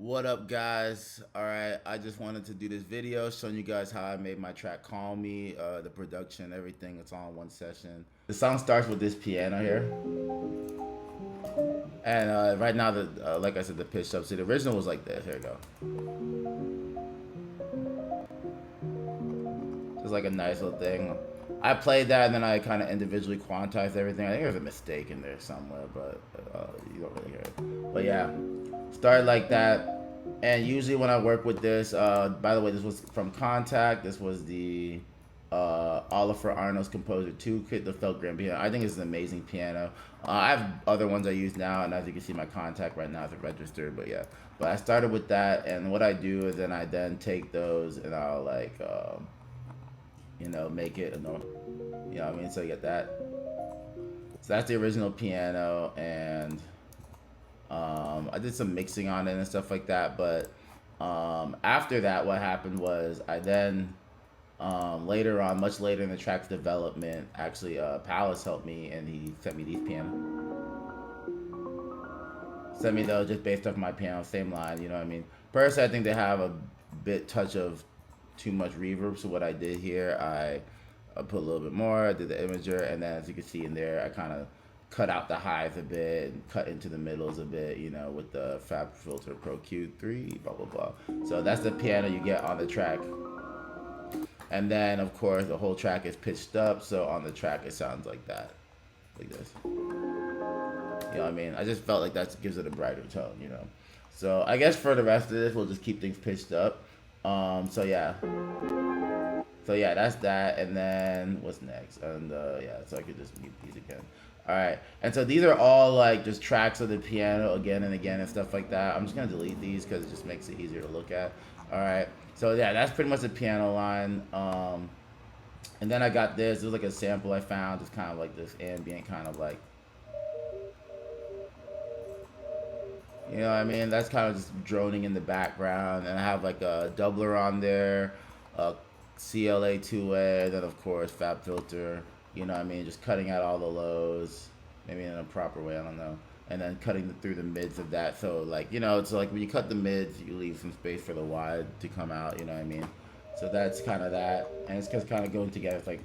What up, guys? All right, I just wanted to do this video showing you guys how I made my track Call Me, the production, everything. It's all in one session. The song starts with this piano here, and right now, like I said, the pitch up. See, the original was like this. Here we go. Just like a nice little thing. I played that, and then I kind of individually quantized everything. I think there's a mistake in there somewhere, but you don't really hear it. But yeah, started like that. And usually when I work with this, by the way, this was from Contact. This was the Oliver Arnold's Composer 2 kit, the felt grand piano. I think it's an amazing piano. I have other ones I use now, and as you can see, my Contact right now is registered. But yeah, but I started with that, and what I do is then I take those and I'll like, you know, make it, you know what I mean? So you get that. So that's the original piano, and I did some mixing on it and stuff like that. But after that, what happened was I then later on, much later in the track's development, actually Palace helped me, and he sent me these pianos. Sent me those just based off my piano, same line, you know what I mean? Personally, I think they have a bit touch of too much reverb, so what I did here, I put a little bit more, I did the imager, and then as you can see in there, I kind of cut out the highs a bit and cut into the middles a bit, you know, with the Fab Filter Pro Q3, blah, blah, blah. So that's the piano you get on the track. And then, of course, the whole track is pitched up, so on the track it sounds like that, like this. You know what I mean? I just felt like that gives it a brighter tone, you know? So I guess for the rest of this, we'll just keep things pitched up. So yeah. So yeah, that's that. And then what's next? And yeah, so I could just mute these again. All right. And so these are all like just tracks of the piano again and again and stuff like that. I'm just gonna delete these because it just makes it easier to look at. All right. So yeah, that's pretty much the piano line. And then I got this. It was like a sample I found. It's kind of like this ambient kind of like. You know what I mean? That's kind of just droning in the background. And I have like a doubler on there, a CLA 2A, then of course Fab Filter. You know what I mean? Just cutting out all the lows, maybe in a proper way, I don't know. And then cutting through the mids of that. So like, you know, it's like when you cut the mids, you leave some space for the wide to come out, you know what I mean? So that's kind of that. And it's just kind of going together. It's like...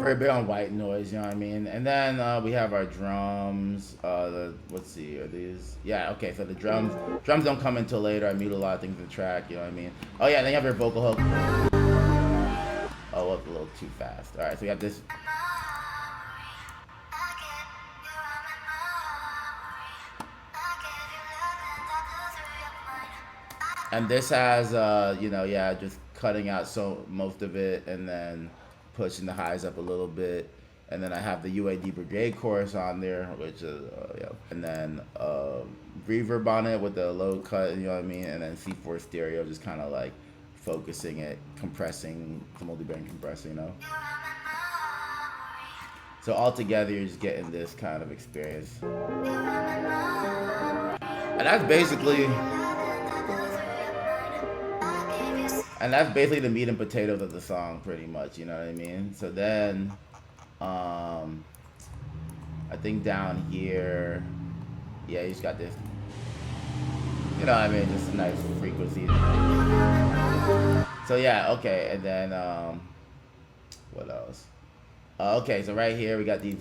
very big on white noise, you know what I mean? And then we have our drums. Let's see, are these? Yeah, okay, so the drums don't come until later. I mute a lot of things in the track, you know what I mean? Oh yeah, then you have your vocal hook. Oh, up a little too fast. All right, so we got this. And this has, you know, yeah, just cutting out most of it, and then pushing the highs up a little bit. And then I have the UAD Brigade chorus on there, which is, yeah. And then reverb on it with the low cut, you know what I mean? And then C4 stereo, just kind of like focusing it, compressing, the multi-band compressor, you know? So all together, you're just getting this kind of experience. And that's basically... And that's basically the meat and potatoes of the song, pretty much, you know what I mean? So then, I think down here, yeah, you just got this, you know what I mean? Just a nice frequency. So yeah, okay, and then, what else? Okay, so right here we got these.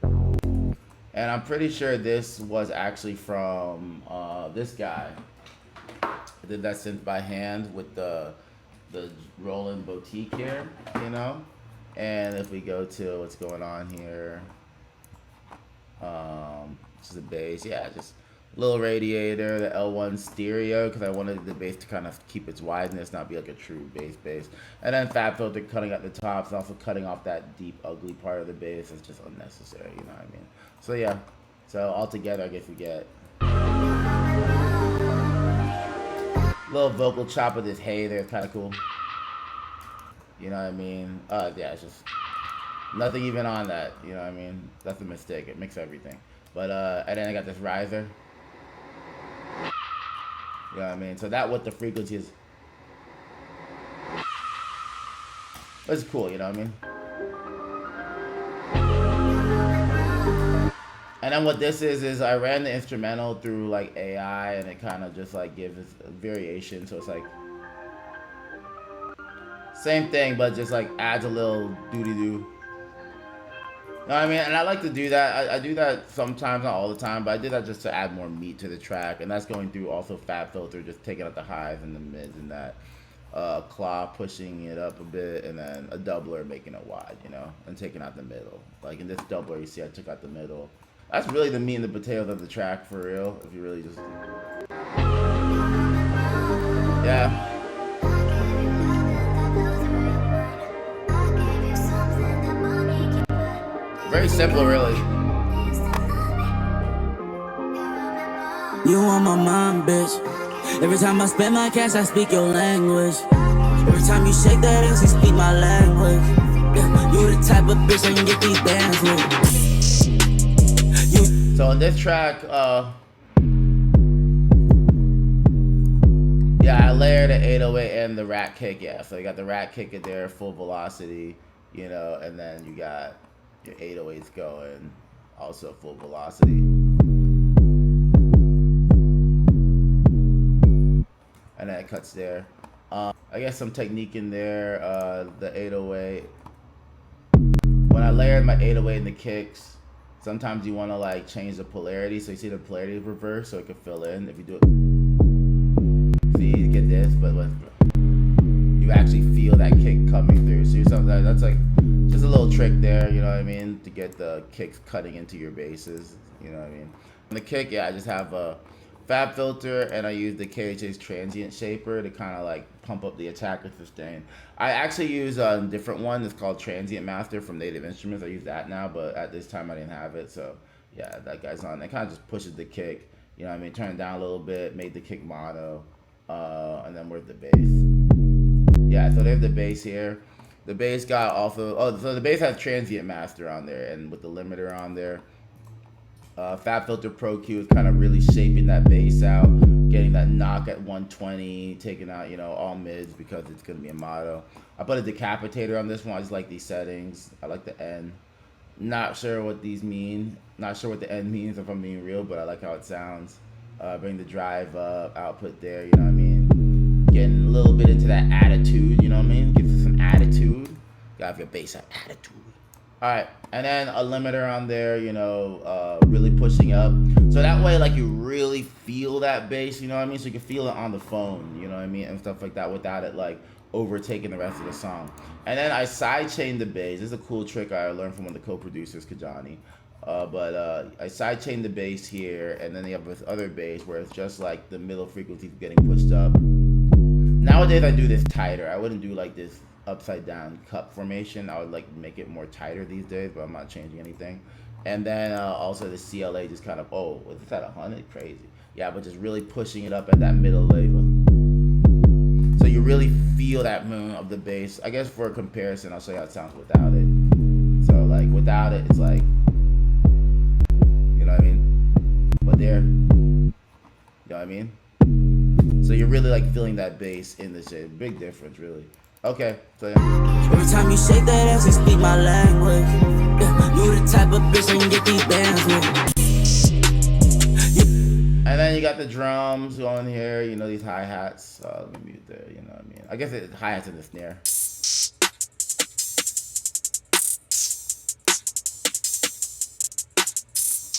And I'm pretty sure this was actually from this guy. I did that synth by hand with the Roland Boutique here, you know? And if we go to what's going on here, just the bass, yeah, just a little radiator, the L1 stereo, because I wanted the bass to kind of keep its wideness, not be like a true bass. And then Fab Filter cutting at the tops, and also cutting off that deep, ugly part of the bass. It's just unnecessary, you know what I mean? So yeah, so all together, I guess we get... little vocal chop with this hey there, kind of cool. You know what I mean? Yeah, it's just nothing even on that. You know what I mean? That's a mistake. It makes everything. But and then I got this riser. You know what I mean? So that what the frequency is. It's cool. You know what I mean? And then what this is I ran the instrumental through like AI, and it kind of just like gives a variation. So it's like same thing, but just like adds a little doody-doo. You know what I mean? And I like to do that. I do that sometimes, not all the time, but I did that just to add more meat to the track. And that's going through also Fab Filter, just taking out the highs and the mids and that. Claw pushing it up a bit, and then a doubler making it wide, you know, and taking out the middle. Like in this doubler, you see I took out the middle. That's really the meat and the potatoes of the track, for real, if you really just... Yeah. Very simple, really. You on my mind, bitch. Every time I spend my cash, I speak your language. Every time you shake that ass, you speak my language. Yeah, you the type of bitch I can get these bands with. So on this track, yeah, I layered the 808 and the rat kick, yeah. So you got the rat kick in there, full velocity, you know, and then you got your 808s going, also full velocity. And then it cuts there. I guess some technique in there, the 808. When I layered my 808 in the kicks, sometimes you want to like change the polarity. So you see the polarity reverse, so it can fill in. If you do it, see, you get this, but you actually feel that kick coming through. So sometimes that's like just a little trick there, you know what I mean, to get the kicks cutting into your basses, you know what I mean. On the kick, yeah, I just have a Fab Filter, and I use the KHA's transient shaper to kind of like pump up the attack and sustain. I actually use a different one. It's called Transient Master from Native Instruments. I use that now, but at this time I didn't have it. So yeah, that guy's on. It kind of just pushes the kick. You know what I mean? Turn it down a little bit, made the kick mono, and then where's the bass? Yeah, so there's the bass here. The bass got also, so the bass has Transient Master on there, and with the limiter on there. Fab Filter Pro Q is kind of really shaping that bass out, getting that knock at 120, taking out, you know, all mids because it's going to be a mono. I put a decapitator on this one. I just like these settings. I like the end. Not sure what these mean. Not sure what the end means, if I'm being real, but I like how it sounds. Bring the drive up, output there, you know what I mean? Getting a little bit into that attitude, you know what I mean? Gives it some attitude. Gotta have your bass have attitude. Alright, and then a limiter on there, you know, really pushing up. So that way, like, you really feel that bass, you know what I mean? So you can feel it on the phone, you know what I mean? And stuff like that without it, like, overtaking the rest of the song. And then I sidechained the bass. This is a cool trick I learned from one of the co-producers, Kajani. I sidechained the bass here, and then they have this other bass where it's just like the middle frequencies getting pushed up. Nowadays, I do this tighter. I wouldn't do like this upside down cup formation. I would like make it more tighter these days, but I'm not changing anything. And then also the CLA just kind of, oh, was this at 100? Crazy. Yeah, but just really pushing it up at that middle level. So you really feel that moon of the bass. I guess for a comparison, I'll show you how it sounds without it. So like without it, it's like, you know what I mean? But there, you know what I mean? So you're really like feeling that bass in the shade. Big difference, really. Okay, so yeah. Every time you shake that ass, you speak my language. Yeah, you the type of bitch I can get these bands with. And then you got the drums going here, you know, these hi-hats. Let me mute there, you know what I mean? I guess it's hi-hats in the snare.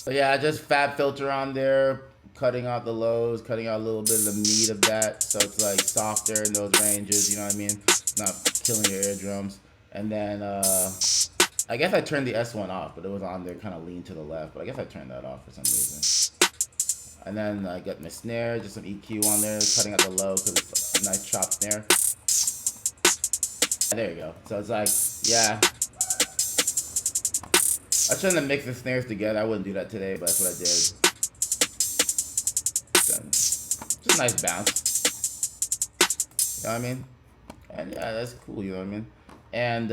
So yeah, just Fab Filter on there, cutting out the lows, cutting out a little bit of the meat of that. So it's like softer in those ranges, you know what I mean? Not killing your eardrums. And then I guess I turned the S1 off, but it was on there kind of lean to the left, but I guess I turned that off for some reason. And then I got my snare, just some EQ on there, cutting out the low because it's a nice chop snare. And there you go. So it's like, yeah. I shouldn't have mixed the snares together. I wouldn't do that today, but that's what I did. Just a nice bounce. You know what I mean? And yeah, that's cool, you know what I mean? And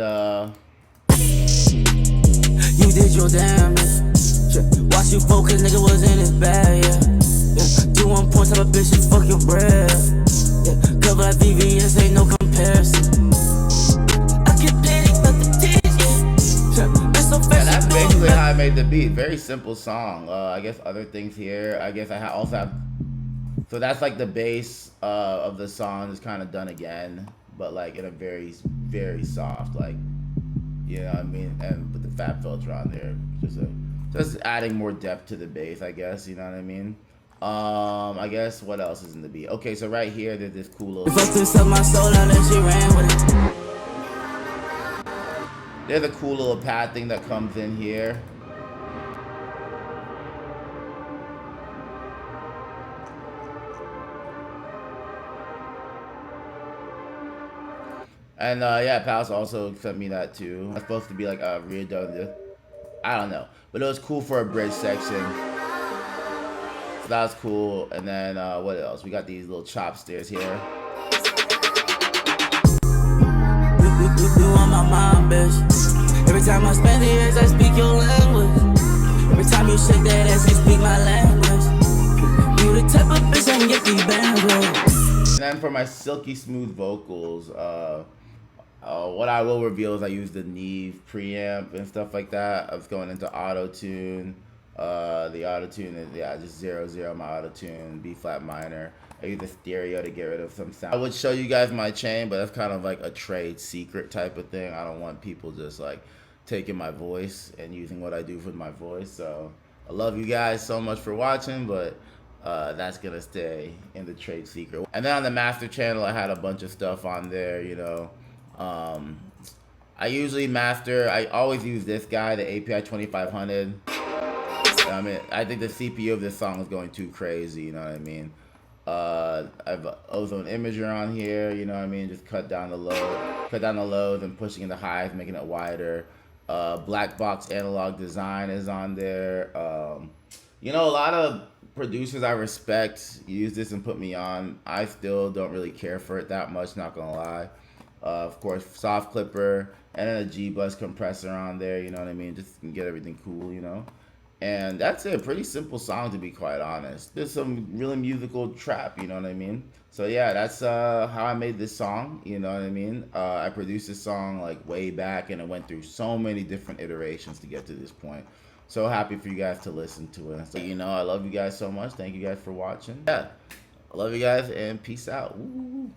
you did your damage. Watch you focus, nigga was in his bag, yeah. 2 1 points, type of bitch, you fuck your bread. Yeah, cover like VVS, ain't no comparison. I get paid, but the tears, yeah. It's so fast, that bass basically how I made the beat. Very simple song. I guess other things here. I guess I also have. So that's like the bass of the song is kind of done again, but like in a very, very soft, like, you know what I mean? And with the fat filter on there, just adding more depth to the bass, I guess. You know what I mean? I guess what else is in the beat? Okay, so right here, there's this cool little. There's a cool little pad thing that comes in here. And yeah, Palace also sent me that too. It's supposed to be like a redone. I don't know, but it was cool for a bridge section. So that was cool. And then what else? We got these little chop stairs here. You on my mind, bitch. Every time I spend the years, I speak your language. Every time you shake that ass, you speak my language. You the type of bitch I can get these bands with. And then for my silky smooth vocals, what I will reveal is I use the Neve preamp and stuff like that. I was going into auto-tune. The auto-tune is, yeah, just 0-0 my auto-tune, B flat minor. I use the stereo to get rid of some sound. I would show you guys my chain, but that's kind of like a trade secret type of thing. I don't want people just like taking my voice and using what I do with my voice. So I love you guys so much for watching, but that's gonna stay in the trade secret. And then on the master channel, I had a bunch of stuff on there, you know. I usually master, I always use this guy, the API 2500. I mean, I think the CPU of this song is going too crazy, you know what I mean? I have ozone imager on here, you know what I mean? Just cut down the lows and pushing in the highs, making it wider. Black box analog design is on there. You know, a lot of producers I respect use this and put me on. I still don't really care for it that much, not gonna lie. Of course, soft clipper and then a G-bus compressor on there, you know what I mean? Just to get everything cool, you know? And that's it. Pretty simple song, to be quite honest. There's some really musical trap, you know what I mean? So yeah, that's how I made this song, you know what I mean? I produced this song like way back, and it went through so many different iterations to get to this point. So happy for you guys to listen to it. So, you know, I love you guys so much. Thank you guys for watching. Yeah, I love you guys, and peace out. Woo.